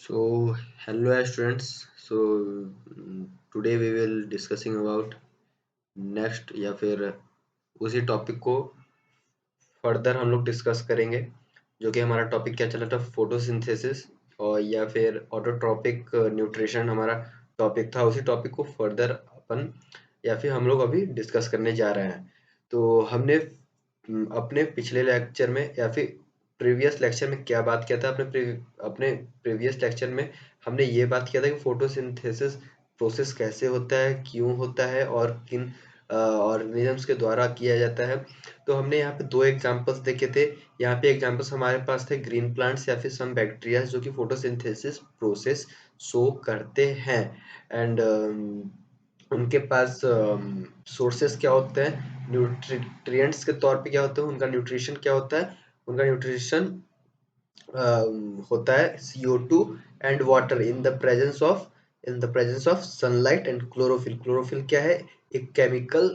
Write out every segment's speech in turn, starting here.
So, hello students. Today we will discussing about next या फिर उसी टॉपिक को फर्दर हम लोग डिस्कस करेंगे, जो कि हमारा टॉपिक क्या चला था, फोटोसिंथेसिस और या फिर ऑटोट्रॉपिक न्यूट्रिशन हमारा टॉपिक था। उसी टॉपिक को फर्दर अपन या फिर हम लोग अभी डिस्कस करने जा रहे हैं। तो हमने अपने पिछले लेक्चर में या फिर प्रीवियस लेक्चर में क्या बात किया था, अपने प्रीवियस लेक्चर में हमने ये बात किया था कि फोटोसिंथेसिस प्रोसेस कैसे होता है, क्यों होता है और किन ऑर्गेनिजम्स के द्वारा किया जाता है। तो हमने यहाँ पे दो एग्जांपल्स देखे थे। यहाँ पे एग्जांपल्स हमारे पास थे ग्रीन प्लांट्स या फिर सम बैक्टीरिया जो कि फोटोसिंथेसिस प्रोसेस शो करते हैं। एंड उनके पास सोर्सेस क्या होते हैं, न्यूट्रिएंट्स के तौर पे क्या होते हैं, उनका न्यूट्रिशन क्या होता है। उनका न्यूट्रिशन होता है CO2 and water in the presence of sunlight and chlorophyll. Chlorophyll क्या है, एक केमिकल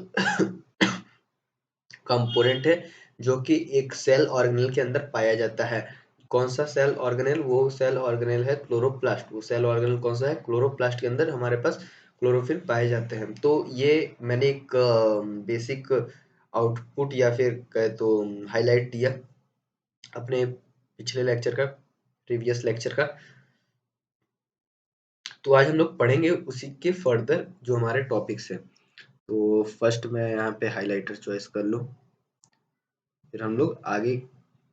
कंपोनेंट है जो कि एक सेल ऑर्गेनेल के अंदर पाया जाता है। कौन सा सेल ऑर्गेनेल, वो सेल ऑर्गेनेल है क्लोरोप्लास्ट। वो सेल ऑर्गेनेल कौन सा है, क्लोरोप्लास्ट के अंदर हमारे पास क्लोरोफिल पाए जाते हैं। तो ये मैंने एक बेसिक आउटपुट या फिर कहे तो हाईलाइट दिया अपने पिछले लेक्चर का, प्रीवियस लेक्चर का। तो आज हम लोग पढ़ेंगे उसी के फर्दर जो हमारे टॉपिक्स है। तो फर्स्ट मैं यहाँ पे हाइलाइटर चॉइस कर लूँ, फिर हम लोग आगे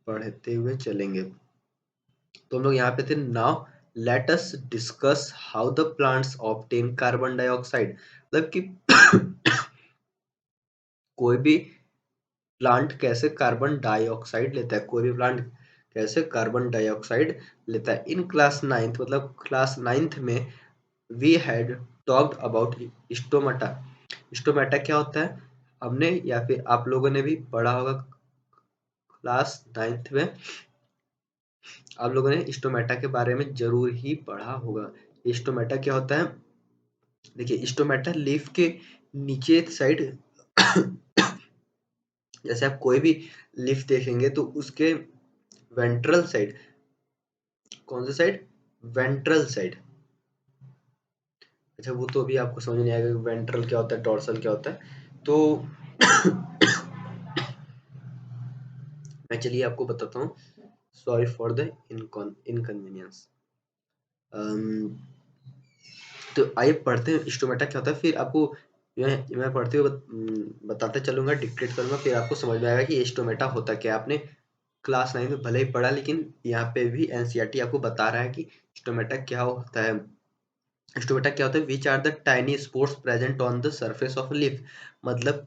पढ़ते हुए चलेंगे। तो हम लोग यहाँ पे थे, now let us discuss how the plants obtain carbon dioxide. मतलब कि कोई भी प्लांट कैसे कार्बन डाइऑक्साइड लेता है, कोई भी प्लांट कैसे कार्बन डाइऑक्साइड लेता है। इन क्लास नाइन्थ, मतलब क्लास नाइन्थ में we had talked about stomata. Stomata क्या होता है, हमने या फिर आप लोगों ने भी पढ़ा होगा क्लास नाइन्थ में। आप लोगों ने स्टोमेटा के बारे में जरूर ही पढ़ा होगा। स्टोमेटा क्या होता है, देखिए स्टोमेटा लीफ के नीचे साइड जैसे आप कोई भी लीफ देखेंगे तो उसके वेंट्रल साइड, कौन सा साइड, वेंट्रल साइड। अच्छा वो तो अभी आपको समझ नहीं आएगा वेंट्रल क्या होता है, डोर्सल क्या होता है। तो मैं चलिए आपको बताता हूँ, सॉरी फॉर द इनकन्वीनियंस। तो आइए पढ़ते हैं स्टोमेटा क्या होता है, फिर आपको मैं पढ़ते हुए बताते चलूंगा, डिक्टेट करूंगा, फिर आपको समझ में आएगा कि स्टोमेटा होता क्या है। आपने क्लास 9 में भले ही पढ़ा, लेकिन यहाँ पे भी एनसीईआरटी आपको बता रहा है कि स्टोमेटा क्या होता है। स्टोमेटा क्या होता है, which are the tiny spores present on the surface of leaf. मतलब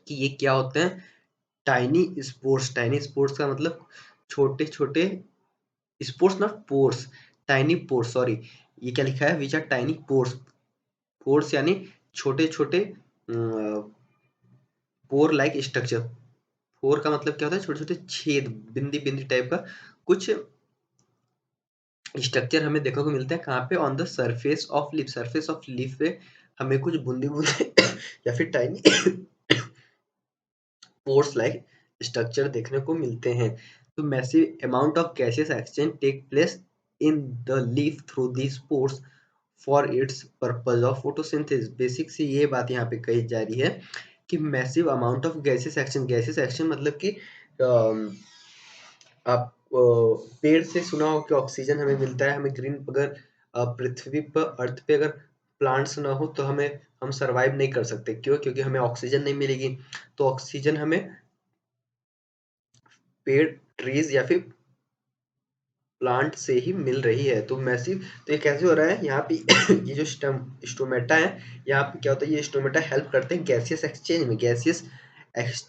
कि ये क्या होते हैं, टाइनी स्पोर्स। टाइनी स्पोर्स का मतलब छोटे छोटे, स्पोर्स ना पोर्स, टाइनी पोर्स, सॉरी ये क्या लिखा है, which are tiny pores. Pores यानी छोटे छोटे पोर लाइक स्ट्रक्चर। पोर का मतलब क्या होता है, छोटे छोटे छेद, बिंदी बिंदी टाइप का कुछ स्ट्रक्चर हमें देखने को मिलता है। कहाँ पे, on the surface of leaf. Surface of leaf पे हमें कुछ बूंदे बूंदे या फिर टाइनी पोर्स लाइक स्ट्रक्चर देखने को मिलते हैं। तो massive amount of gases exchange take place in the leaf through these pores for its purpose of photosynthesis. Basically ये बात यहाँ पे कही जा रही है कि massive amount of gases exchange. Gases exchange मतलब कि आप पेड़ से सुना हो कि ऑक्सीजन हमें मिलता है, हमें ग्रीन, अगर पृथ्वी पर, अर्थ पे अगर प्लांट्स ना हो तो हम सरवाइव नहीं कर सकते। क्यों, क्योंकि हमें ऑक्सीजन नहीं मिलेगी। तो ऑक्सीजन हमें पेड़, ट्रीज या फिर प्लांट से ही मिल रही है। तो मैसिव, तो ये कैसे हो रहा है यहाँ पे ये जो स्टोमेटा है, यहाँ पे क्या होता है, ये स्टोमेटा हेल्प करते हैं गैसियस एक्सचेंज में। गैसियस एक्सचेंज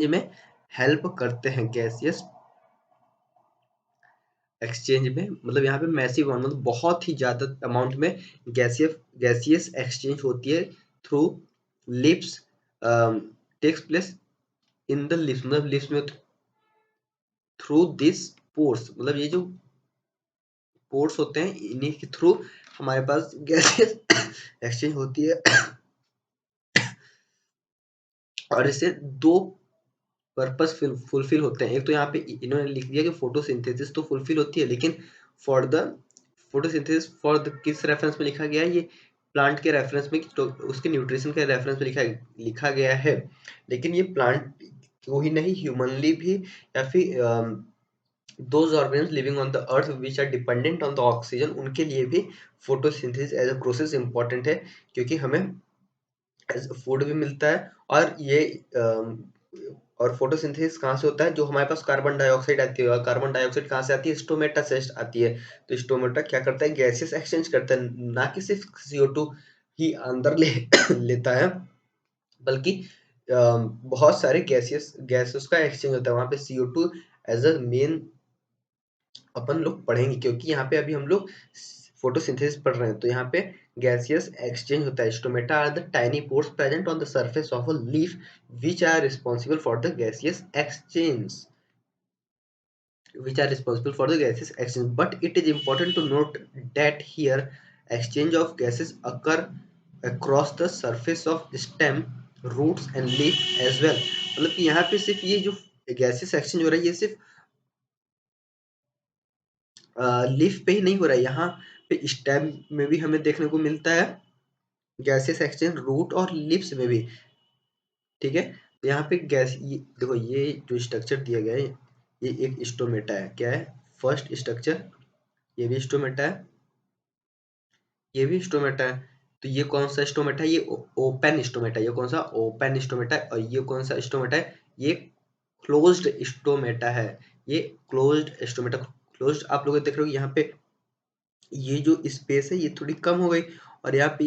में हेल्प करते हैं, गैसियस एक्सचेंज में। मतलब यहाँ पे मैसिव, मतलब बहुत ही ज्यादा अमाउंट में गैसियस एक्सचेंज होती है through lips, takes place in the lips. मतलब लिप्स में थ्रू दिस पोर्स, मतलब ये जो पोर्स होते हैं इन्हीं के थ्रू हमारे पास गैसेस एक्सचेंज होती है। और इससे दो पर्पस फुलफिल होते हैं। एक तो यहाँ पे इन्होंने लिख दिया कि फोटोसिंथेसिस तो फुलफिल होती है, लेकिन for the photosynthesis for the किस रेफरेंस में लिखा गया है, ये प्लांट के रेफरेंस में, तो उसके न्यूट्रिशन के रेफरेंस में लिखा गया है। लेकिन ये प्लांट को ही नहीं, ह्यूमनली भी, या फिर those organisms living on the earth which are dependent on the oxygen, उनके लिए भी photosynthesis as a process important है, क्योंकि हमें एज फूड भी मिलता है। और ये और फोटोसिंथेसिस कहाँ से होता है, जो हमारे पास कार्बन डाइऑक्साइड आती है, और कार्बन डाइऑक्साइड कहाँ से आती है, स्टोमेटा से आती है। तो स्टोमेटा क्या करता है, गैसेस एक्सचेंज करता है, ना कि सिर्फ CO2 ही अंदर लेता है, बल्कि बहुत सारे गैसेस का एक्सचेंज होता है वहां पे। CO2 एज अ मेन अपन लोग पढ़ेंगे, क्योंकि यहाँ पे अभी हम लोग फोटोसिंथेसिस पढ़ रहे हैं। तो यहाँ पे गैसियस एक्सचेंज होता है। Stomata are the tiny pores present on the surface of a leaf which are responsible for the gaseous exchange, which are responsible for the gases exchange. But it is important to note that here exchange of gases occur across the surface of stem, roots and leaf as well. मतलब कि यहाँ पे सिर्फ ये जो gases exchange हो रहा है, ये सिर्फ लीफ पे ही नहीं हो रहा है, यहाँ पे स्टेम में भी हमें देखने को मिलता है गैसेस एक्सचेंज, रूट और लीव्स में भी। ठीक है, तो यहाँ पे गैस, ये देखो, ये जो स्ट्रक्चर दिया गया है, ये एक स्टोमेटा है। क्या है, फर्स्ट स्ट्रक्चर, ये भी स्टोमेटा है, ये भी स्टोमेटा है। तो ये कौन सा स्टोमेटा है, ये ओपन स्टोमेटा है। ये कौन सा, ओपन स्टोमेटा है। और ये कौन सा स्टोमेटा है, ये क्लोज्ड स्टोमेटा है। ये क्लोज्ड स्टोमेटा, क्लोज्ड। आप लोग देख रहे हो यहाँ पे ये जो स्पेस है, ये थोड़ी कम हो गई, और यहाँ पे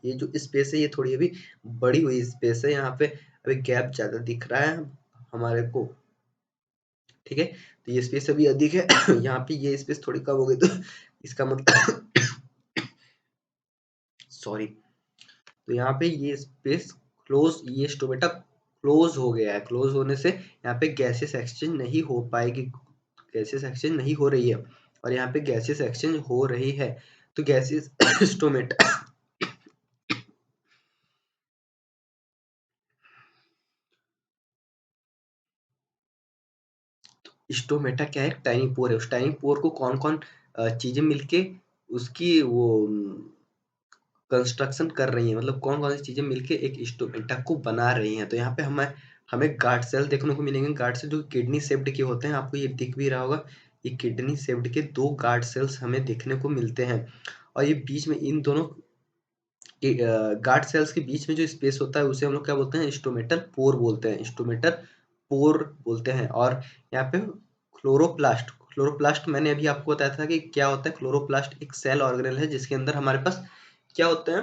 ये जो स्पेस है, ये थोड़ी अभी बड़ी हुई स्पेस है। यहाँ पे अभी गैप ज्यादा दिख रहा है हमारे को। ठीक है, तो ये स्पेस अभी अधिक है यहाँ पे ये स्पेस थोड़ी कम हो गई, तो इसका मतलब सॉरी, तो यहाँ पे ये स्पेस क्लोज, ये स्टोमेटा क्लोज हो गया है। क्लोज होने से यहाँ पे गैसेस एक्सचेंज नहीं हो पाएगी, गैसेस एक्सचेंज नहीं हो रही है, और यहाँ पे गैसेस एक्सचेंज हो रही है। तो गैसेस स्टोमेटा स्टोमेटा क्या है, टाइनी पोर है। उस टाइनी पोर को कौन कौन चीजें मिलके उसकी वो कंस्ट्रक्शन कर रही हैं, मतलब कौन कौन सी चीजें मिलके एक स्टोमेटा को बना रही हैं। तो यहाँ पे हमें हमें गार्ड सेल देखने को मिलेंगे। गार्ड सेल जो किडनी शेप्ड के होते हैं, आपको ये दिख भी रहा होगा, ये किडनी शेप्ड के 2 गार्ड सेल्स हमें देखने को मिलते हैं। और ये बीच में इन दोनों गार्ड सेल्स के बीच में जो स्पेस होता है, उसे हम लोग क्या बोलते हैं, स्टोमेटल पोर बोलते हैं, स्टोमेटल पोर बोलते हैं। और यहाँ पे क्लोरोप्लास्ट, क्लोरोप्लास्ट मैंने अभी आपको बताया था कि क्या होता है। क्लोरोप्लास्ट एक सेल ऑर्गेनेल है, जिसके अंदर हमारे पास क्या होते हैं,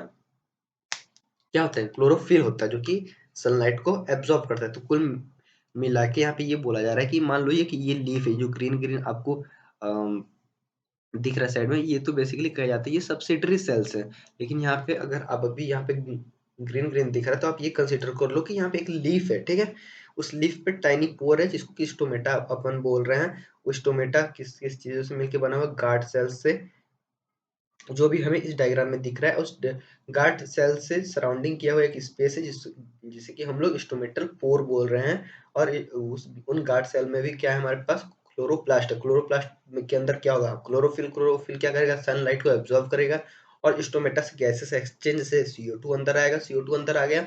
क्या होता है, क्लोरोफिल होता है, जो कि सनलाइट को एब्जॉर्ब करता है। तो कुल मिला के यहाँ पे ये बोला जा रहा है कि मान लो ये लीफ है, जो ग्रीन ग्रीन आपको दिख रहा है साइड में, ये तो बेसिकली कहा जाता है ये सब्सिडरी सेल्स है। लेकिन यहाँ पे अगर आप अभी यहाँ पे ग्रीन ग्रीन दिख रहा है, तो आप ये कंसिडर कर लो कि यहाँ पे एक लीफ है। ठीक है, उस लीफ पे टाइनी पोर है, जिसको कि स्टोमेटा अपन बोल रहे हैं। वो स्टोमेटा किस किस चीजों से मिलकर बना हुआ, गार्ड सेल्स से, जो भी हमें इस डायग्राम में दिख रहा है। उस गार्ड सेल से सराउंडिंग किया हुआ एक स्पेस है, जिसे कि हम लोग स्टोमेटल पोर बोल रहे हैं। और उन गार्ड सेल में भी क्या है, हमारे पास क्लोरोप्लास्ट है। क्लोरोप्लास्ट में के अंदर क्या होगा, क्लोरोफिल। क्लोरोफिल क्या करेगा, सनलाइट को एब्जॉर्ब करेगा, और स्टोमेटा से गैसेस एक्सचेंज से CO2 अंदर आएगा। CO2 अंदर आ गया,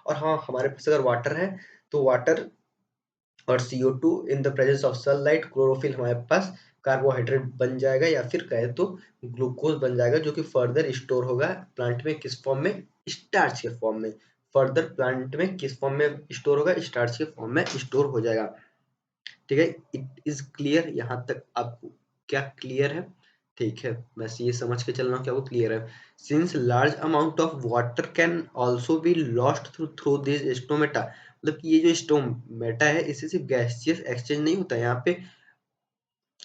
और हाँ, हमारे पास अगर वाटर है, तो वाटर और CO2 in the presence of sunlight, chlorophyll हमारे पास कार्बोहाइड्रेट बन जाएगा, या फिर कहे तो ग्लूकोज बन जाएगा, जो कि फर्दर स्टोर होगा प्लांट में, किस फॉर्म में, स्टार्च के फॉर्म में। फर्दर प्लांट में किस फॉर्म में स्टोर होगा, स्टार्च के फॉर्म में स्टोर हो जाएगा। ठीक है, इट इज क्लियर, यहाँ तक आपको क्या क्लियर है। ठीक है, बस ये समझ के चलना क्या वो क्लियर है। Since large amount of water can also be lost through through this stomata, मतलब कि ये जो स्टोमेटा है, इससे सिर्फ गैसियस एक्सचेंज नहीं होता है, यहाँ पे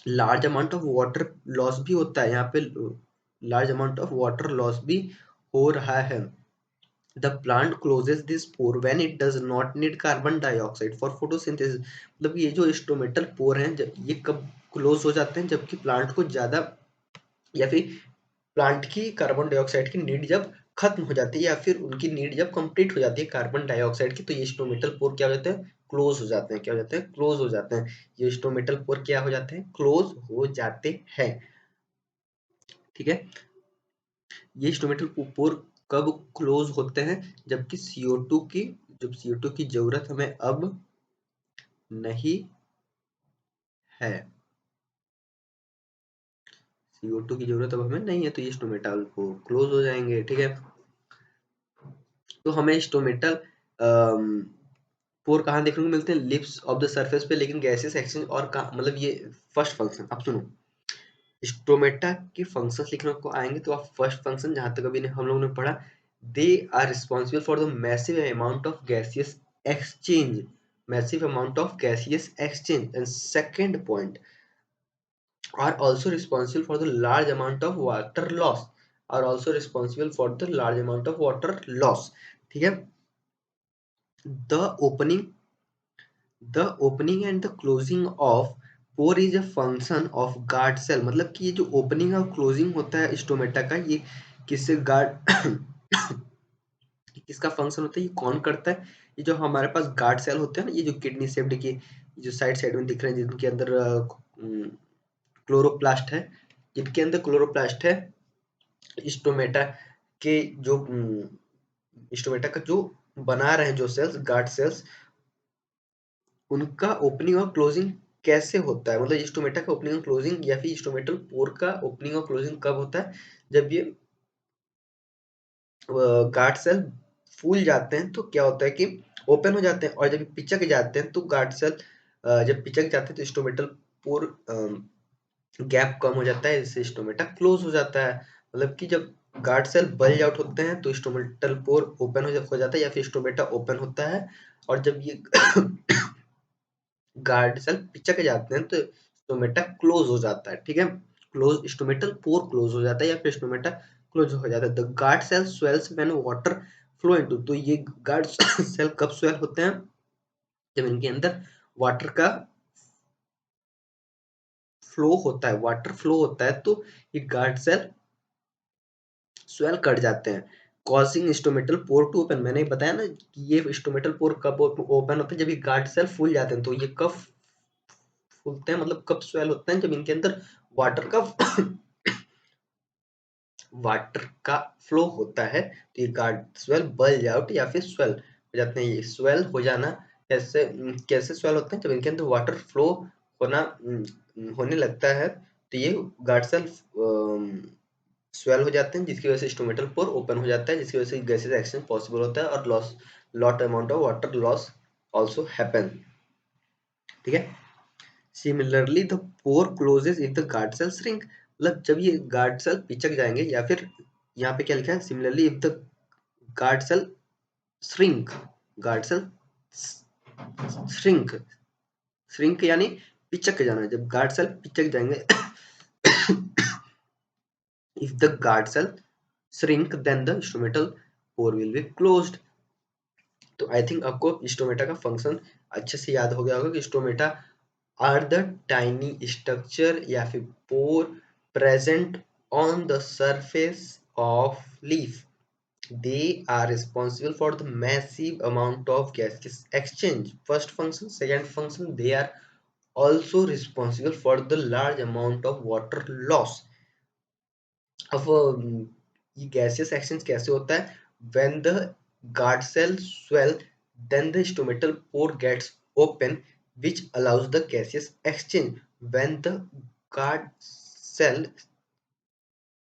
large amount of water loss भी होता है। यहाँ पे large amount of water loss भी हो रहा है। The plant closes this pore when it does not need carbon dioxide for photosynthesis, मतलब ये जो स्टोमेटल पोर हैं, ये कब क्लोज हो जाते हैं, जबकि प्लांट को ज्यादा, या फिर प्लांट की कार्बन डाइऑक्साइड की नीड जब खत्म हो जाती है या फिर उनकी नीड जब कंप्लीट हो जाती है कार्बन डाइऑक्साइड की, तो ये स्टोमेटल पोर क्या हो जाते हैं, क्लोज हो जाते हैं। क्या हो जाते हैं, क्लोज हो जाते हैं। ये स्टोमेटल पोर क्या हो जाते हैं, क्लोज हो जाते हैं। ठीक है, ये स्टोमेटल पोर कब क्लोज होते हैं, जबकि CO2 की, जब CO2 की जरूरत हमें अब नहीं है, CO2 की जरूरत अब हमें नहीं है, तो ये स्टोमेटल पोर क्लोज हो जाएंगे। ठीक है, तो हमें स्टोमेटल पोर कहाँ देखने को मिलते हैं, लिप्स ऑफ द सरफेस पे, लेकिन गैसेस एक्सचेंज और कहाँ, मतलब ये फर्स्ट फंक्शन। अब सुनो, स्टोमेटा के फंक्शंस लिखने को आएंगे तो आप फर्स्ट फंक्शन जहां तक अभी हम लोगों ने पढ़ा, they are responsible for the massive amount of gaseous exchange, massive amount of gaseous exchange, and second point are also responsible for the large amount of water loss, are also responsible for the large amount of water loss। ठीक है, the opening and the closing of pore is a function of guard cell, मतलब कि ये जो opening और closing होता है stomata का, ये किससे गार्ड किसका फंक्शन होता है, ये कौन करता है, ये जो हमारे पास गार्ड सेल होते हैं ना, ये जो किडनी शेप्ड की जो साइड साइड में दिख रहे हैं, जिनके अंदर क्लोरोप्लास्ट है, जिनके अंदर क्लोरोप्लास्ट है, स्टोमेटा के जो स्टोमेटा का जो बना रहे हैं जो सेल्स, गार्ड सेल्स, उनका ओपनिंग और क्लोजिंग कैसे होता है, मतलब स्टोमेटा का ओपनिंग और क्लोजिंग या फिर स्टोमेटल पोर का ओपनिंग और क्लोजिंग कब होता है, जब ये गार्ड सेल फूल जाते हैं तो क्या होता है कि ओपन हो जाते हैं, और जब पिचक जाते हैं तो गार्ड सेल जब पिचक जाते हैं तो स्टोमेटल पोर गैप कम हो जाता है, इससे स्टोमेटा क्लोज हो जाता है। मतलब कि जब गार्ड सेल बल्ज आउट होते हैं तो स्टोमेटल पोर ओपन हो जाता है या फिर स्टोमेटा ओपन होता है, और जब ये गार्ड सेल पिचक जाते हैं तो स्टोमेटा क्लोज हो जाता है। ठीक है, क्लोज स्टोमेटल पोर क्लोज हो जाता है या फिर स्टोमेटा क्लोज हो जाता है। The guard cell swells when water flow into, तो ये गार्ड सेल कब स्वेल होते हैं, जब इनके अंदर वाटर का फ्लो होता है, वाटर फ्लो होता है, तो ये गार्ड सेल स्वेल कट जाते हैं, causing stomatal pore to open. मैंने बताया ना कि ये स्टोमेटल पोर कब ओपन होते हैं, जब ये गार्ड सेल फूल जाते हैं। तो ये कब फूलते हैं, मतलब कब स्वेल होते हैं, जब इनके अंदर वाटर का वाटर का फ्लो होता है, तो ये गार्ड स्वेल बल्ज आउट या फिर स्वेल हो जाते हैं। ये स्वेल हो जाना कैसे कैसे स्वेल होते हैं, जब इनके अंदर वाटर फ्लो होना होने लगता है, तो ये गार्ड सेल स्वेल हो जाते हैं, जिसकी वजह से स्टोमेटल पोर ओपन हो जाता है, जिसकी वजह से गैसेस एक्सचेंज पॉसिबल होता है, और loss lot amount of water loss also happen. ठीक है, similarly the pore closes if the guard cell shrink, मतलब जब ये गार्ड सेल पिचक जाएंगे, या फिर यहाँ पे क्या लिखा है, similarly if the guard cell shrink, guard cell shrink, shrink यानी पिचक जाना, जब गार्ड सेल पिचक जाएंगे if the guard cell shrink then the stomatal pore will be closed। तो आई थिंक आपको स्टोमेटा का फंक्शन अच्छे से याद हो गया होगा कि stomata are the tiny structure या फिर pore present on the surface of leaf, they are responsible for the massive amount of gas exchange, first function, second function, they are also responsible for the large amount of water loss। अब ये gaseous exchange कैसे होता है, when the guard cell swell then the stomatal pore gets open which allows the gaseous exchange, when the guard cell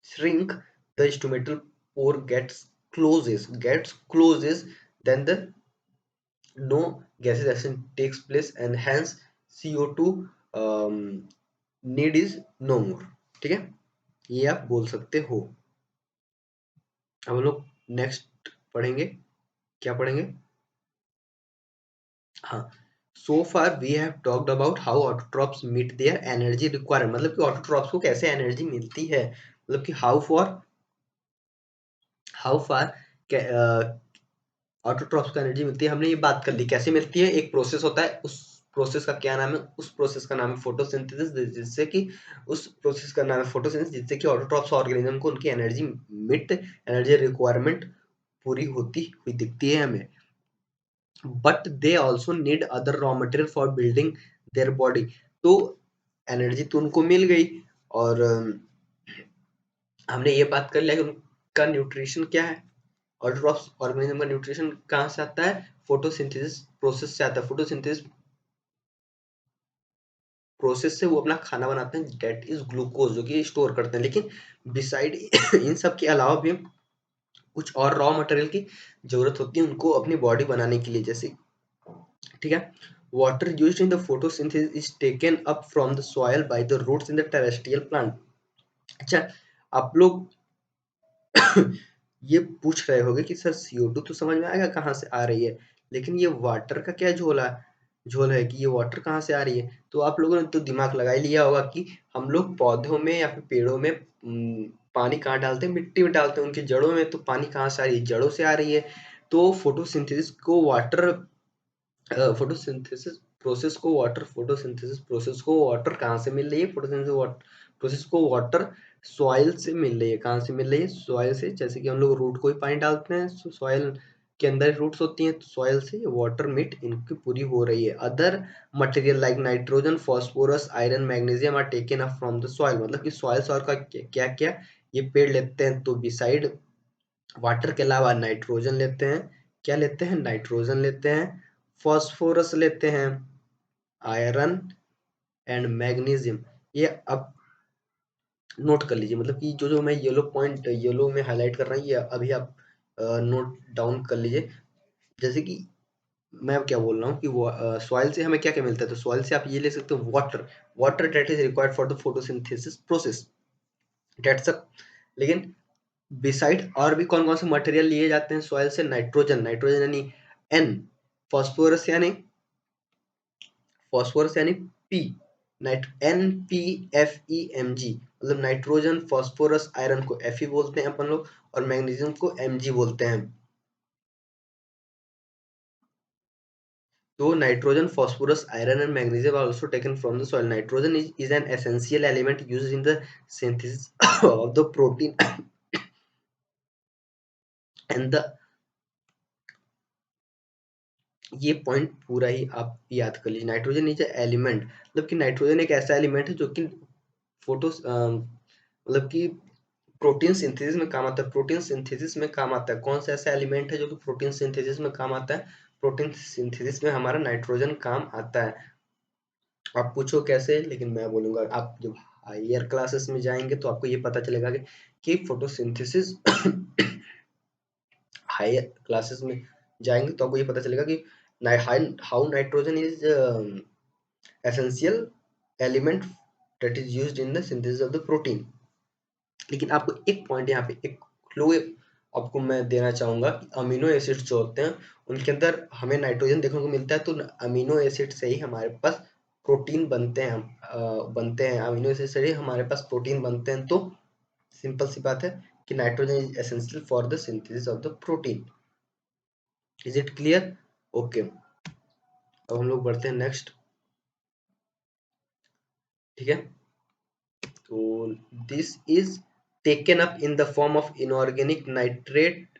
shrink the stomatal pore gets closes, then the no gaseous exchange takes place and hence CO2 need is no more। ठीक है, ये आप बोल सकते हो। अब हम लोग नेक्स्ट पढ़ेंगे, क्या पढ़ेंगे, हाँ, so far we have talked about how autotrophs meet their energy requirement, मतलब कि ऑटोट्रॉप्स को कैसे एनर्जी मिलती है, मतलब कि हाउ फार ऑटोट्रॉप्स को एनर्जी मिलती है, हमने ये बात कर ली कैसे मिलती है। एक प्रोसेस होता है, उस प्रोसेस का क्या नाम है? उस प्रोसेस का नाम है फोटोसिंथेसिस, जिससे कि उस प्रोसेस का नाम है फोटोसिंथेसिस, जिससे कि ऑटोट्रॉफ्स ऑर्गेनिज्म को उनकी एनर्जी रिक्वायरमेंट पूरी होती हुई दिखती है हमें। But they also need other raw material for building their body. तो एनर्जी तो उनको मिल गई, और हमने ये बात कर लिया कि उनका न्यूट्रिशन क्या है। ऑटोट्रॉफ्स ऑर्गेनिज्म का न्यूट्रिशन कहाँ से आता है? फोटोसिंथेसिस प्रोसेस से आता है। फोटोसिंथेसिस प्रोसेस से वो अपना खाना बनाते हैं, दैट इज ग्लूकोज, जो कि स्टोर करते हैं। लेकिन बिसाइड इन सब के अलावा भी कुछ और रॉ मटेरियल की जरूरत होती है उनको अपनी बॉडी बनाने के लिए, जैसे ठीक है, water used in the photosynthesis is taken up from the soil by the roots in the terrestrial plant. अच्छा, आप लोग ये पूछ रहे होगे कि सर CO2 तो समझ में आएगा कहाँ से आ रही है, लेकिन ये वाटर का क्या झोल है कि ये वाटर कहाँ से आ रही है? तो आप लोगों ने तो दिमाग लगा ही लिया होगा कि हम लोग पौधों में या फिर पेड़ों में पानी कहाँ डालते हैं? मिट्टी में डालते हैं, उनकी जड़ों में। तो पानी कहाँ से आ रही है? जड़ों से आ रही है। तो फोटोसिंथेसिस प्रोसेस को वाटर कहाँ से मिल रही है? प्रोसेस को वाटर सॉइल से मिल रही है। कहाँ से मिल रही है? सॉइल से। जैसे कि हम लोग रूट को ही पानी डालते हैं, सॉइल के अंदर रूट्स होती हैं, तो सॉइल से वाटर मिट इनकी पूरी हो रही है। Other material like nitrogen, phosphorus, iron, magnesium are taken up from the soil. मतलब कि सॉइल से और का क्या क्या ये पेड़ लेते हैं? तो बिसाइड वाटर के अलावा नाइट्रोजन लेते हैं। क्या लेते हैं? नाइट्रोजन लेते हैं, फॉस्फोरस लेते हैं, आयरन एंड मैग्नीशियम। ये अब नोट कर लीजिए, मतलब कि जो जो मैं येलो में हाईलाइट कर रहा हूँ, ये अभी आप नोट डाउन कर लीजिए। जैसे कि मैं अब क्या बोल रहा हूँ कि वो सॉइल से हमें क्या क्या मिलता है? तो सॉइल से आप ये ले सकते हो, water that is required for the photosynthesis process, that's a. लेकिन बिसाइड और भी कौन कौन से मटेरियल लिए जाते हैं सॉइल से? नाइट्रोजन यानी N, फॉस्फोरस यानी P, NPFeMg, मतलब नाइट्रोजन, फॉस्फोरस, आयरन को Fe बोलते हैं अपन लोग, और मैग्नीशियम को Mg बोलते हैं। तो nitrogen, phosphorus, iron and magnesium are also taken from the soil. Nitrogen is an essential element used in the synthesis of the protein and the ये पॉइंट पूरा ही आप याद कर लीजिए। नाइट्रोजन इज एलिमेंट, मतलब कि नाइट्रोजन एक ऐसा एलिमेंट है जो कि मतलब कि प्रोटीन सिंथेसिस में काम आता है। प्रोटीन सिंथेसिस में काम आता है। कौन सा ऐसा एलिमेंट है जो कि प्रोटीन सिंथेसिस में काम आता है? प्रोटीन सिंथेसिस में हमारा नाइट्रोजन काम आता है। आप पूछो कैसे, लेकिन मैं बोलूंगा आप जब हायर क्लासेस में जाएंगे तो आपको ये पता चलेगा कि फोटोसिंथेसिस हायर क्लासेस में जाएंगे तो आपको ये पता चलेगा कि how nitrogen is essential element that is used in the synthesis of the protein. लेकिन आपको एक पॉइंट यहाँ पे एक क्लू आपको मैं देना चाहूंगा कि अमीनो एसिड्स जो होते हैं उनके अंदर हमें नाइट्रोजन देखने को मिलता है। तो अमीनो एसिड से ही हमारे पास प्रोटीन बनते हैं अमीनो एसिड से ही हमारे पास प्रोटीन बनते हैं। तो सिंपल सी बात है कि nitrogen is essential for the synthesis of the protein. Is it clear? Okay, अब हम लोग बढ़ते हैं नेक्स्ट। ठीक है, तो this is taken up in the form of inorganic nitrate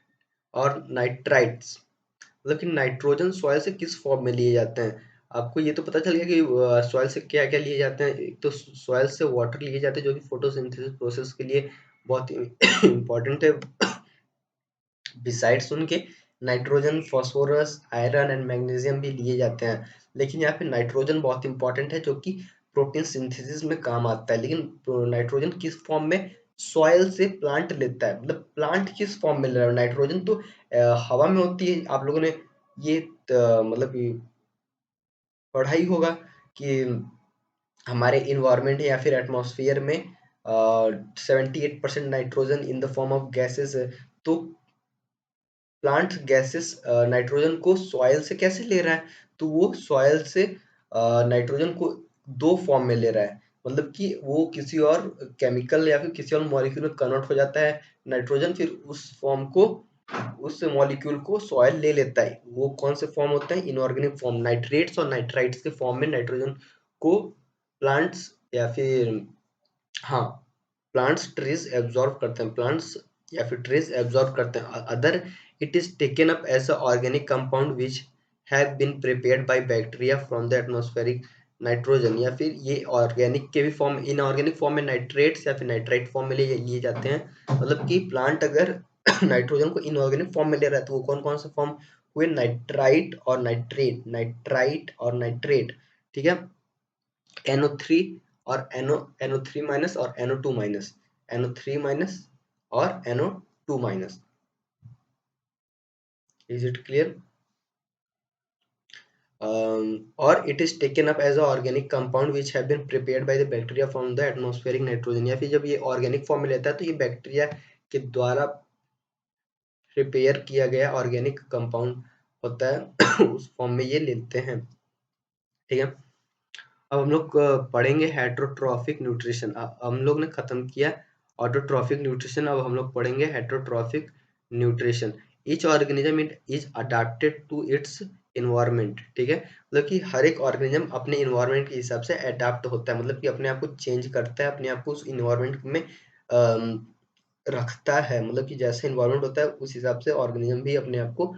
और नाइट्राइट्स। मतलब कि नाइट्रोजन सॉइल से किस फॉर्म में लिए जाते हैं? आपको ये तो पता चल गया कि सॉइल से क्या क्या लिए जाते हैं। एक तो सॉइल से वाटर लिए जाते हैं जो कि फोटोसिंथेसिस प्रोसेस के लिए बहुत इंपॉर्टेंट है। बिसाइड्स उनके nitrogen, phosphorus, iron and magnesium भी लिए जाते हैं। लेकिन यहाँ पे नाइट्रोजन बहुत इंपॉर्टेंट है जो कि प्रोटीन सिंथेसिस में काम आता है। लेकिन नाइट्रोजन किस फॉर्म में? सॉइल से प्लांट लेता है। मतलब प्लांट किस फॉर्म में ले रहा है? नाइट्रोजन तो हवा में होती है। आप लोगों ने ये मतलब कि पढ़ा ही होगा कि हमारे इन्वायरमेंट या फिर एटमॉस्फेयर में 78% nitrogen in the form of gases है। तो प्लांट गैसेस नाइट्रोजन को सॉइल से कैसे ले रहा है? तो वो सॉइल से नाइट्रोजन को दो फॉर्म में ले रहा है। मतलब कि वो किसी और केमिकल या फिर किसी और मॉलिक्यूल में कन्वर्ट हो जाता है नाइट्रोजन, फिर उस फॉर्म को उस मॉलिक्यूल को सॉइल ले लेता है। वो कौन से फॉर्म होता है? इनऑर्गेनिक फॉर्म, नाइट्रेट्स और नाइट्राइट्स के फॉर्म में नाइट्रोजन को प्लांट्स या फिर हाँ प्लांट्स ट्रीज एब्जॉर्ब करते हैं, प्लांट्स या फिर ट्रीज एब्जॉर्ब करते हैं। Other it is taken up as a organic compound which have been prepared by bacteria from the atmospheric nitrogen, या फिर ये ऑर्गेनिक के भी फॉर्म, इनऑर्गेनिक फॉर्म में नाइट्रेट्स या फिर नाइट्राइट फॉर्म में लिए जाते हैं। मतलब कि प्लांट अगर नाइट्रोजन को इनऑर्गेनिक फॉर्म में ले रहा है तो वो कौन कौन से फॉर्म हुए? नाइट्राइट और नाइट्रेट, नाइट्राइट और नाइट्रेट, ठीक है। NO3 और NO3 माइनस और NO2 माइनस, NO3 माइनस और NO2 minus. Is it clear? और it is taken up as a organic compound which have been prepared by the bacteria from the atmospheric nitrogen, या फिर जब ये organic form में लेता है तो ये बैक्टीरिया के द्वारा प्रिपेयर किया गया ऑर्गेनिक कंपाउंड होता है उस फॉर्म में ये लेते हैं, ठीक है। अब हम लोग पढ़ेंगे हेटरोट्रॉफिक न्यूट्रिशन। हम लोग ने खत्म किया ऑटोट्रॉफिक न्यूट्रिशन, अब हम लोग पढ़ेंगे heterotrophic nutrition. Each organism it is adapted to its environment, ठीक है। मतलब कि हर एक ऑर्गेनिज्म अपने इन्वायरमेंट के हिसाब से अडेप्ट होता है, मतलब कि अपने आप को चेंज करता है, अपने आप को उस इन्वायरमेंट में रखता है। मतलब कि जैसे इन्वायरमेंट होता है उस हिसाब से ऑर्गेनिज्म भी अपने आप को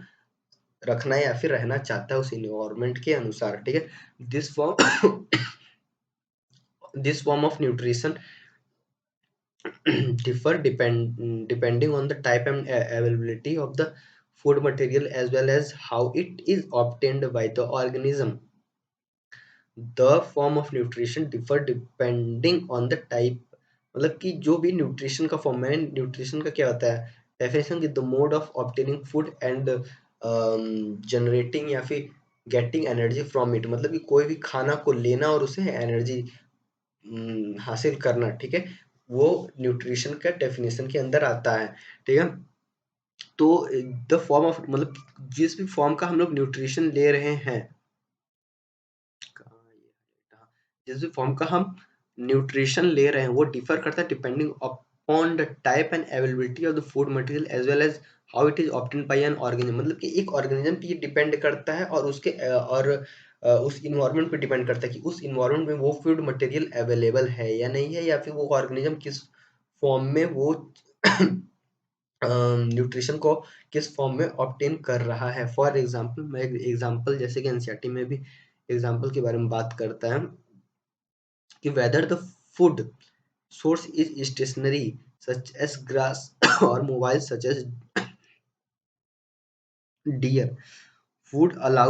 रखना है या फिर रहना चाहता है उस इन्वायरमेंट के अनुसार, ठीक है। This form this form of nutrition differ depending on the type and availability of the food material as well as how it is obtained by the organism. The form of nutrition differ depending on the type, मतलब कि जो भी nutrition का form है, nutrition का क्या होता है डेफिनेशन की, the mode of obtaining food and generating या फिर गेटिंग एनर्जी फ्रॉम इट, मतलब कि कोई भी खाना को लेना और उसे एनर्जी हासिल करना, ठीक है, वो न्यूट्रिशन का डेफिनेशन के अंदर आता है, ठीक है। तो द फॉर्म ऑफ, मतलब जिस भी फॉर्म का हम लोग न्यूट्रिशन ले रहे हैं, जिस भी फॉर्म का हम न्यूट्रिशन ले रहे हैं वो डिफर करता है depending upon the type and availability of the food material as well as how it is obtained by an organism, मतलब कि एक ऑर्गेनिज्म पे ये डिपेंड करता है और उसके उस इन्वायरमेंट पे डिपेंड करता है कि उस इन्वायरमेंट में वो फूड मटेरियल अवेलेबल है या नहीं है, या फिर वो ऑर्गेनिज्म किस फॉर्म में वो न्यूट्रिशन को किस फॉर्म में ऑब्टेन कर रहा है। फॉर एग्जाम्पल, मैं एग्जाम्पल जैसे कि एनसीईआरटी में भी एग्जाम्पल के बारे में बात करता है कि whether the food source is stationary such as grass or mobile such as deer. Food allow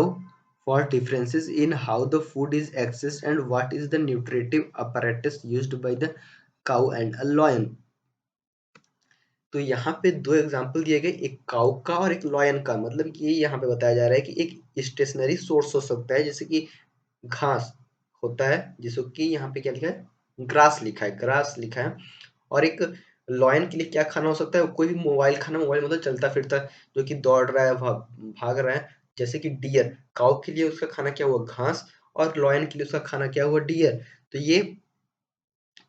for differences in how the food is accessed and what is the nutritive apparatus used by the cow and a lion. तो यहाँ पे दो example दिए गए, एक cow का और एक लॉयन का। मतलब ये यहाँ पे बताया जा रहा है कि एक स्टेशनरी सोर्स हो सकता है जैसे कि घास होता है, जिसको कि यहाँ पे क्या लिखा है, ग्रास लिखा है, ग्रास लिखा है। और एक लॉयन के लिए क्या खाना हो सकता है? कोई भी मोबाइल खाना, मोबाइल मतलब चलता फिरता जो कि दौड़ रहा है, भाग रहा है, जैसे कि डियर। काउ के लिए उसका खाना क्या हुआ? घास। और लॉयन के लिए उसका खाना क्या हुआ? डियर। तो ये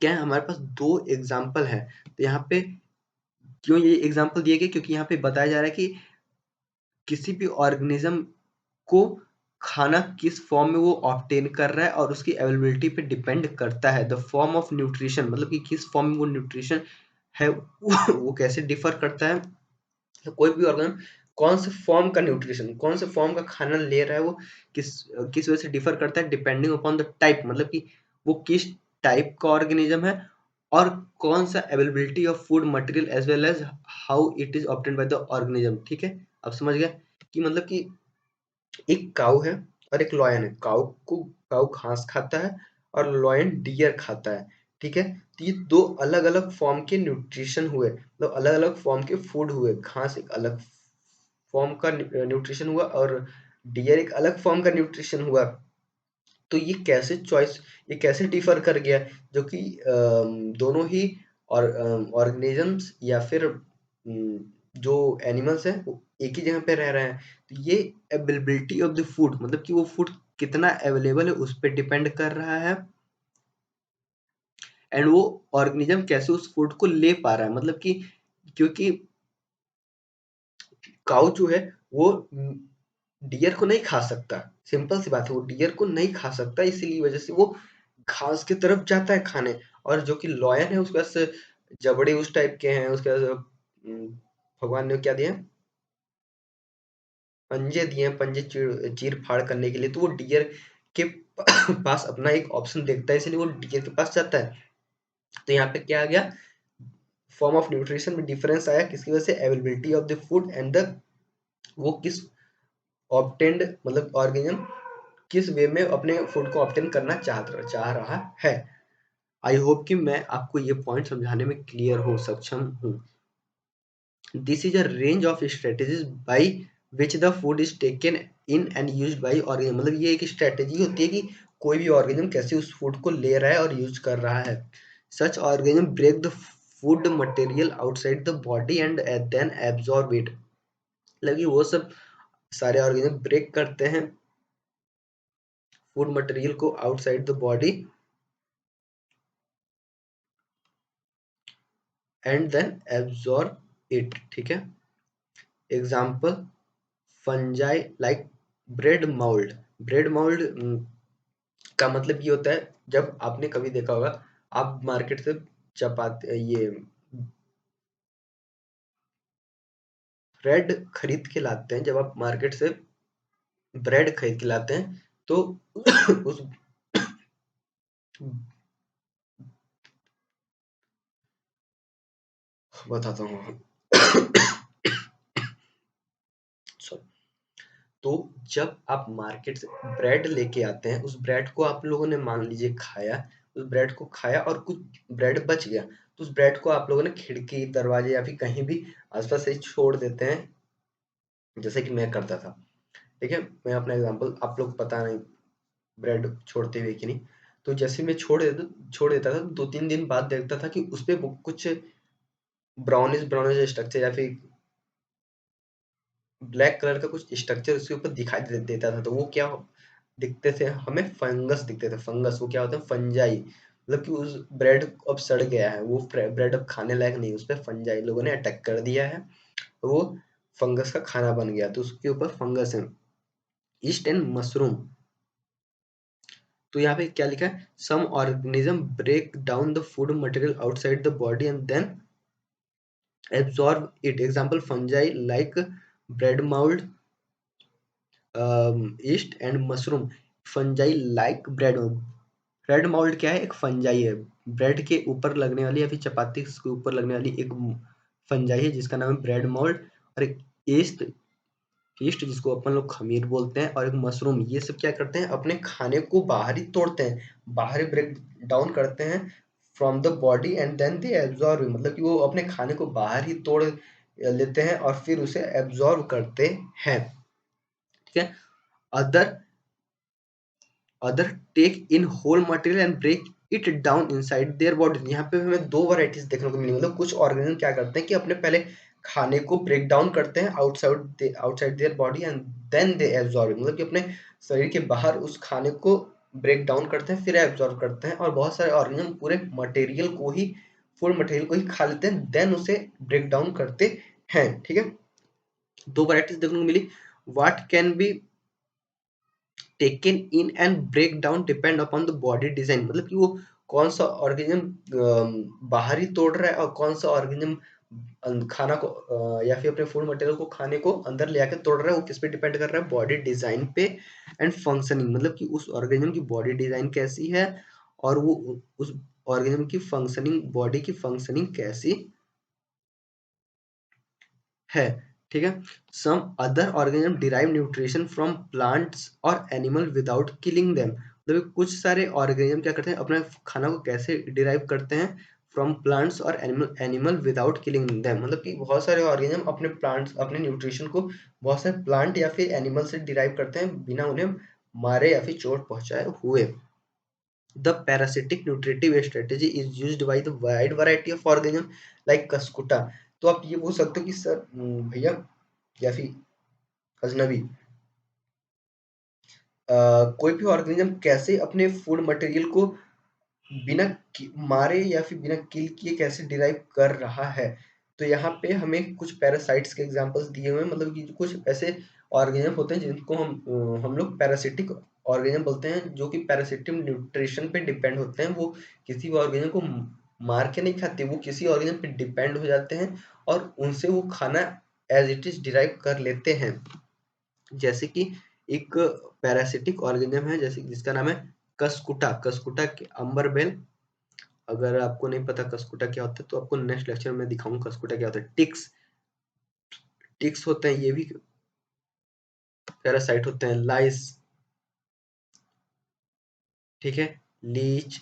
क्या है, हमारे पास दो एग्जाम्पल है। तो यहाँ पे क्यों ये एग्जाम्पल दिए गए? क्योंकि यहाँ पे बताया जा रहा है कि किसी भी ऑर्गेनिज्म को खाना किस फॉर्म में वो ऑब्टेन कर रहा है और उसकी अवेलेबिलिटी पे डिपेंड करता है। द फॉर्म ऑफ न्यूट्रिशन, मतलब कि किस फॉर्म में वो न्यूट्रिशन है वो कैसे डिफर करता है। तो कोई भी ऑर्गन कौन से फॉर्म का न्यूट्रिशन, कौन से फॉर्म का खाना ले रहा है, वो किस किस वजह से डिफर करता है डिपेंडिंग अपॉन द टाइप, मतलब कि वो किस टाइप का ऑर्गेनिज्म है और कौन सा availability of food material as well as how it is obtained by the organism, ठीक है। अब समझ गया कि मतलब कि एक काऊ है और एक लॉयन है। काऊ घास खाता है और लॉयन डियर खाता है, ठीक है। तो ये दो अलग अलग फॉर्म के न्यूट्रिशन हुए, मतलब अलग अलग फॉर्म के फूड हुए। घास एक अलग फॉर्म का न्यूट्रिशन हुआ और डियर एक अलग फॉर्म का न्यूट्रिशन हुआ। तो ये कैसे चॉइस, ये कैसे डिफर कर गया? जो कि दोनों ही और ऑर्गेनिजम्स या फिर जो एनिमल्स हैं वो एक ही जगह पे रह रहे हैं। तो ये अवेलेबिलिटी ऑफ द फूड, मतलब कि वो फूड कितना अवेलेबल है उस पर डिपेंड कर रहा है। एंड वो ऑर्गेनिज्म कैसे उस फूड को ले पा रहा है, मतलब कि क्योंकि काऊ जो है वो डियर को नहीं खा सकता, सिंपल सी बात है, वो डियर को नहीं खा सकता, इसीलिए वजह से वो घास की तरफ जाता है खाने। और जो कि लॉयन है उसके पास जबड़े उस टाइप के हैं, उसके पास भगवान ने क्या दिया है, पंजे दिए हैं, पंजे चीर चीर फाड़ करने के लिए, तो वो डियर के पास अपना एक ऑप्शन देखता है, इसलिए वो डियर के पास जाता है। तो यहाँ पे क्या आ गया, फॉर्म ऑफ न्यूट्रिशन में डिफरेंस आया, किसकी वजह से, availability of the food and the, वो किस ऑब्टेंड मतलब ऑर्गेनिज्म किस वे में अपने फूड को ऑब्टेन करना चाह रहा है। आई होप कि मैं आपको ये पॉइंट समझाने में क्लियर हो सक्षम हूँ। This is a range of strategies by which the food is taken in and used by organism, मतलब ये एक स्ट्रेटेजी होती है कि कोई भी ऑर्गेनिज्म कैसे उस फूड को ले रहा है और यूज कर रहा है। Such organism break the food material outside the body and then absorb it, मतलब कि वो सब सारे ऑर्गेनिज्म ब्रेक करते हैं फूड मटेरियल को outside the body and then absorb it, ठीक है। Example, fungi like bread mould. Bread mould का मतलब ये होता है, जब आपने कभी देखा होगा, आप मार्केट से चपाती ये ब्रेड खरीद के लाते हैं, जब आप मार्केट से ब्रेड खरीद के लाते हैं तो उस बताता हूँ सॉरी। तो जब आप मार्केट से ब्रेड लेके आते हैं, उस ब्रेड को आप लोगों ने मान लीजिए खाया, उस ब्रेड को खाया और कुछ ब्रेड बच गया, तो उस ब्रेड को आप लोगों ने खिड़की दरवाजे या फिर कहीं भी आसपास से छोड़ देते हैं, जैसे कि मैं करता था। ठीक है, मैं अपना एग्जांपल, आप लोग पता नहीं ब्रेड छोड़ते हुए कि नहीं। तो जैसे मैं छोड़ देता था, 2-3 दिन बाद देखता था कि उसपे वो कुछ ब्राउनिश ब्राउनिश स्ट्रक्चर या फिर ब्लैक कलर का कुछ स्ट्रक्चर उसके ऊपर दिखाई देता था। तो वो क्या दिखते थे हमें, फंगस दिखते थे। फंगस वो क्या होता है, फंजाई, मतलब कि उस ब्रेड अब सड़ गया है, वो ब्रेड अब खाने लायक नहीं, उस पर फंजाई लोगों ने अटैक कर दिया है, तो वो फंगस का खाना बन गया, तो उसके ऊपर फंगस है। ईस्ट एंड मशरूम, तो यहाँ पे क्या लिखा है, some organism break down the food material outside the body and then absorb it. Example, fungi like bread mould, yeast and mushroom. Fungi like bread, bread mould क्या है, एक फंजाई है, ब्रेड के ऊपर लगने वाली या फिर चपाती के ऊपर लगने वाली एक फंजाई है जिसका नाम है ब्रेड माउल्ड। और एक ईस्ट, ईस्ट जिसको अपन लोग खमीर बोलते हैं, और एक मशरूम, ये सब क्या करते हैं, अपने खाने को बाहर ही तोड़ते हैं, बाहर ही ब्रेक डाउन करते हैं from the body and then they absorb, मतलब कि वो अपने खाने को बाहर ही तोड़ लेते हैं और फिर उसे एब्जॉर्ब करते हैं। ठीक है, other other take in whole material and break it down inside their body. यहाँ पे हमें दो वैरायटीज देखने को मिली, मतलब कुछ ऑर्गेनिज्म क्या करते हैं कि अपने पहले खाने को ब्रेक डाउन करते हैं outside their body and then they absorb, मतलब कि अपने शरीर के बाहर उस खाने को ब्रेक डाउन करते हैं फिर एब्जॉर्ब करते हैं। और बहुत सारे ऑर्गेनिज्म पूरे मटेरियल को ही, फूड मटेरियल को ही खा लेते हैं, देन उसे ब्रेक डाउन करते हैं। ठीक है, दो वैरायटीज देखने को मिली। What can be taken in and break down depend upon the body design, मतलब कि वो कौन सा ऑर्गेनिज्म बाहर ही तोड़ रहा है और कौन सा ऑर्गेनिज्म खाना को या फिर अपने फूड मटेरियल को खाने को अंदर ले आके तोड़ रहा है, वो किस पे डिपेंड कर रहा है, बॉडी डिजाइन पे एंड फंक्शनिंग, मतलब कि उस ऑर्गेनिज्म की बॉडी डिजाइन कैसी है और वो उस ऑर्गेनिज्म की फंक्शनिंग, बॉडी की फंक्शनिंग कैसी है। ठीक है, some other organism derive nutrition from plants और एनिमल विदाउट किलिंग देम, मतलब कुछ सारे ऑर्गेनिज्म क्या करते हैं, अपना खाना को कैसे डिराइव करते हैं, फ्रॉम प्लांट्स और एनिमल विदाउट किलिंग देम, मतलब कि बहुत सारे ऑर्गेनिज्म अपने प्लांट्स, अपने न्यूट्रिशन को बहुत सारे प्लांट या फिर एनिमल से डिराइव करते हैं बिना उन्हें मारे या फिर चोट पहुंचाए हुए। The parasitic nutritive strategy is used by the wide variety of organism like Cuscuta। तो आप ये पूछ सकते हो कि सर भैया या फिर अजनबी, कोई भी ऑर्गेनिज्म कैसे अपने फूड मटेरियल को बिना मारे या फिर बिना किल किए कैसे डिराइव कर रहा है। तो यहाँ पे हमें कुछ पैरासाइट्स के एग्जांपल्स दिए हुए हैं, मतलब कि कुछ ऐसे ऑर्गेनिज्म होते हैं जिनको हम लोग पैरासिटिक ऑर्गेनिज्म बोलते हैं, जो कि पैरासिटिक न्यूट्रिशन पे डिपेंड होते हैं। वो किसी भी ऑर्गेनिज्म को मार के नहीं खाते, वो किसी ऑर्गेनिज्म पे डिपेंड हो जाते हैं और उनसे वो खाना एज इट इज डिराइव कर लेते हैं। जैसे कि एक पैरासिटिक ऑर्गेनिज्म है जैसे जिसका नाम है कस्कुटा, कस्कुटा के अंबर बेल। अगर आपको नहीं पता कस्कुटा क्या होता है तो आपको नेक्स्ट लेक्चर में दिखाऊंगा कस्कुटा क्या होता है। टिक्स, टिक्स होते हैं, ये भी पैरासाइट होते हैं। लाइस, ठीक है, लीच,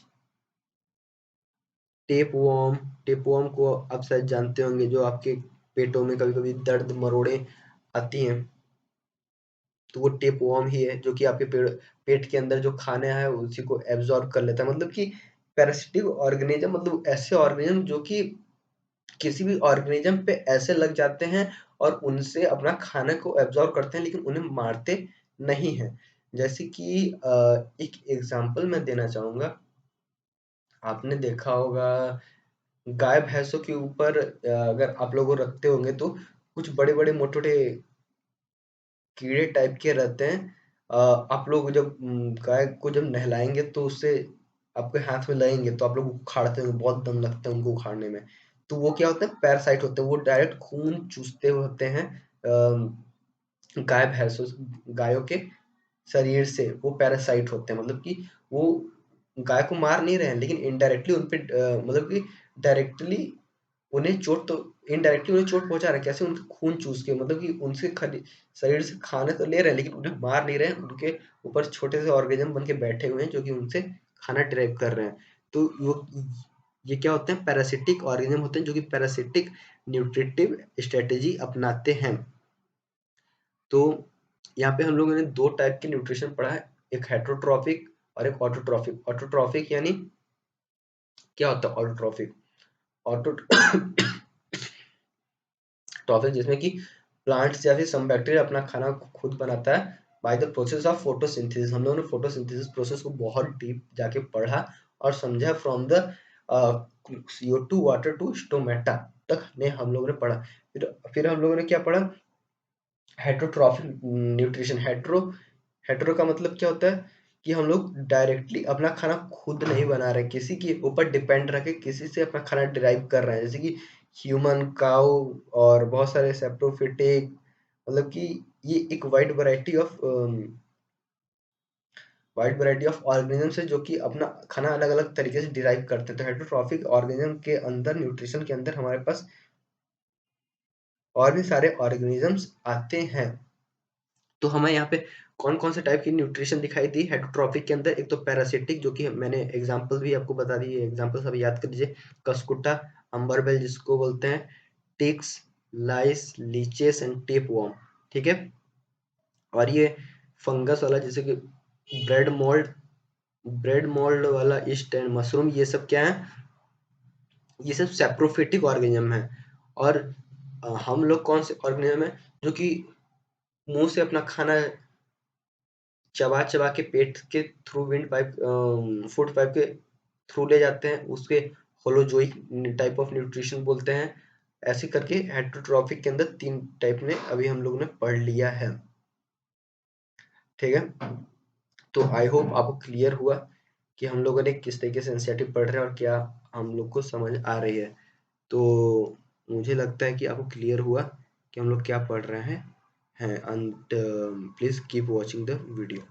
टेपवर्म, टेपवर्म को आप शायद जानते होंगे, जो आपके पेटों में कभी कभी दर्द मरोड़े आती हैं, तो वो टेपवर्म ही है जो कि आपके पेट के अंदर जो खाना है उसी को एब्जॉर्ब कर लेता है। मतलब कि पैरासिटिक ऑर्गेनिज्म मतलब ऐसे ऑर्गेनिज्म जो कि किसी भी ऑर्गेनिज्म पे ऐसे लग जाते हैं और उनसे अपना खाना को एब्जॉर्ब करते हैं, लेकिन उन्हें मारते नहीं हैं। जैसे कि एक एग्जांपल मैं देना चाहूंगा। आपने देखा होगा गाय भैंसों के ऊपर अगर आप लोग रखते होंगे तो कुछ बड़े बड़े मोटे मोटे कीड़े टाइप के रहते हैं। आप लोग जब गाय को जब नहलाएंगे तो उससे आपके हाथ में लगेंगे तो आप लोग उखाड़ते होंगे, बहुत दम लगता है उनको उखाड़ने में। तो वो क्या होता है, पैरासाइट होते हैं, वो डायरेक्ट खून चूसते होते हैं गाय भैंसों गायों के शरीर से। वो पैरासाइट होते हैं, मतलब कि वो गाय को मार नहीं रहे हैं लेकिन इनडायरेक्टली उन पे मतलब कि डायरेक्टली उन्हें चोट तो इनडायरेक्टली उन्हें चोट पहुंचा रहे हैं। कैसे? उनका खून चूस के, मतलब कि उनसे शरीर से खाने तो ले रहे हैं लेकिन उन्हें मार नहीं रहे हैं। उनके ऊपर छोटे से ऑर्गेनिज्म बन के बैठे हुए हैं जो कि उनसे खाना डिराइव कर रहे हैं। तो ये क्या होते हैं, पैरासिटिक ऑर्गेनिज्म होते हैं जो कि पैरासिटिक न्यूट्रिटिव स्ट्रेटेजी अपनाते हैं। तो यहाँ पे हम लोगों ने दो टाइप की न्यूट्रिशन पढ़ा है, एक हेटरोट्रॉफिक और एक ऑटोट्रॉफिक। ऑटोट्रॉफिक यानी क्या होता है? ऑटोट्रॉफिक, ऑटोट्रॉफिक जिसमें कि प्लांट्स या फिर सम बैक्टीरिया अपना खाना खुद बनाता है by the process of photosynthesis. हम लोगों ने फोटोसिंथेसिस प्रोसेस को बहुत डीप जाके पढ़ा और समझा। From the CO2 water to stomata तक ने हम लोगों ने पढ़ा। फिर हम लोगों ने क्या पढ़ा? Heterotrophic nutrition. हेटेरो का मतलब क्या होता है कि हम लोग डायरेक्टली अपना खाना खुद नहीं बना रहे, किसी के ऊपर डिपेंड रह के किसी से अपना खाना डिराइव कर रहे हैं, जैसे कि ह्यूमन, काउ और बहुत सारे सेप्रोफिटिक, मतलब कि ये एक वाइड वैरायटी ऑफ ऑर्गेनिज्म है जो कि अपना खाना अलग अलग तरीके से डिराइव करते हैं। तो हेटरोट्रॉफिक ऑर्गेनिज्म के अंदर, न्यूट्रिशन के अंदर हमारे पास और भी सारे ऑर्गेनिजम्स आते हैं। तो हमें यहाँ पे कौन कौन से टाइप की न्यूट्रिशन दिखाई दी हेटरोट्रॉफिक के अंदर? एक तो पैरासिटिक, जो कि मैंने एग्जांपल भी आपको बता दी, एग्जांपल सब याद कर लीजिए। कस्कुटा, अंबरबेल जिसको बोलते हैं, ticks, lice, leeches and tapeworm, ठीक है। और ये फंगस वाला जैसे कि ब्रेड मोल्ड, ब्रेड मोल्ड वाला, ईस्ट एंड मशरूम, ये सब क्या है? ये सब सेप्रोफिटिक ऑर्गेनिज्म है। और हम लोग कौन से ऑर्गेनिज्म है जो कि मुंह से अपना खाना चबा चबा के पेट के through wind pipe, food pipe के थ्रू ले जाते हैं, उसके होलोजोइक टाइप ऑफ न्यूट्रिशन बोलते हैं। ऐसे करके हेटरोट्रॉफिक के अंदर तीन टाइप में अभी हम लोगों ने पढ़ लिया है, ठीक है। तो आई होप आपको क्लियर हुआ कि हम लोगों ने किस तरीके से एनसीईआरटी पढ़ रहे हैं और क्या हम लोग को समझ आ रही है। तो मुझे लगता है कि आपको क्लियर हुआ कि हम लोग क्या पढ़ रहे हैं and please keep watching the video.